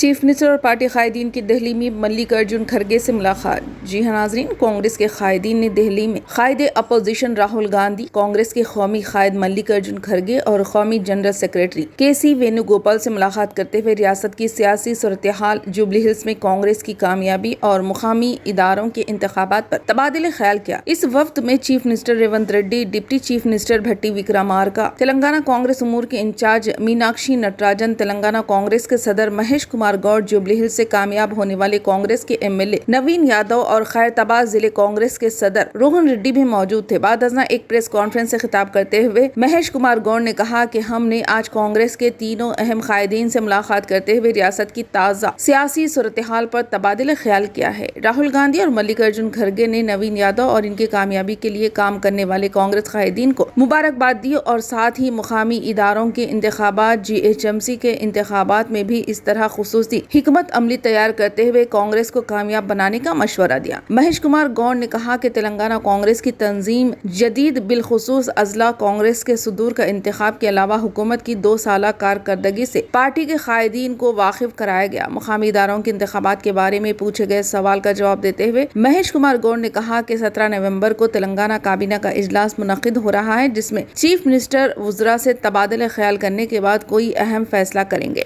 Chief minister اور party قائدین کی دہلی میں ملک ارجن کھرگے سے ملاقات۔ جی ہاں ناظرین، کانگریس کے قائدین نے دہلی میں قائد اپوزیشن راہل گاندھی، کانگریس کے قومی قائد ملک ارجن کھرگے اور قومی جنرل سیکرٹری کے سی وینو گوپال سے ملاقات کرتے ہوئے ریاست کی سیاسی صورتحال، جوبلی ہلز میں کانگریس کی کامیابی اور مقامی اداروں کے انتخابات پر تبادلہ خیال کیا۔ اس وفد میں chief minister Revanth Reddy, deputy chief minister Bhatti Vikramarka, Telangana Congress امور کے انچارج میناکشی نٹراجن، تلنگانہ کانگریس کے صدر مہیش کمار گوڑ، جوبلی ہلز سے کامیاب ہونے والے کانگریس کے M L A Naveen Yadav اور خیر آباد ضلع کانگریس کے صدر روہن ریڈی بھی موجود تھے۔ بعد ازاں ایک پریس کانفرنس سے خطاب کرتے ہوئے مہیش کمار گوڑ نے کہا کہ ہم نے آج کانگریس کے تینوں اہم قائدین سے ملاقات کرتے ہوئے ریاست کی تازہ سیاسی صورتحال پر تبادلہ خیال کیا ہے۔ راہل گاندھی اور ملک ارجن کھرگے نے نوین یادو اور ان کی کامیابی کے لیے کام کرنے والے کانگریس قائدین کو مبارکباد دی اور ساتھ ہی مقامی اداروں کے انتخابات، جی ایچ ایم سی کے انتخابات میں بھی اس طرح خصوصی حکمت عملی تیار کرتے ہوئے کانگریس کو کامیاب بنانے کا مشورہ دیا۔ مہیش کمار گوڑ نے کہا کہ تلنگانہ کانگریس کی تنظیم جدید، بالخصوص اضلاع کانگریس کے صدور کا انتخاب کے علاوہ حکومت کی 2 سالہ کارکردگی سے پارٹی کے قائدین کو واقف کرایا گیا۔ مقامی اداروں کے انتخابات کے بارے میں پوچھے گئے سوال کا جواب دیتے ہوئے مہیش کمار گوڑ نے کہا کہ 17 نومبر کو تلنگانہ کابینہ کا اجلاس منعقد ہو رہا ہے، جس میں چیف منسٹر وزراء سے تبادلہ خیال کرنے کے بعد کوئی اہم فیصلہ کریں گے۔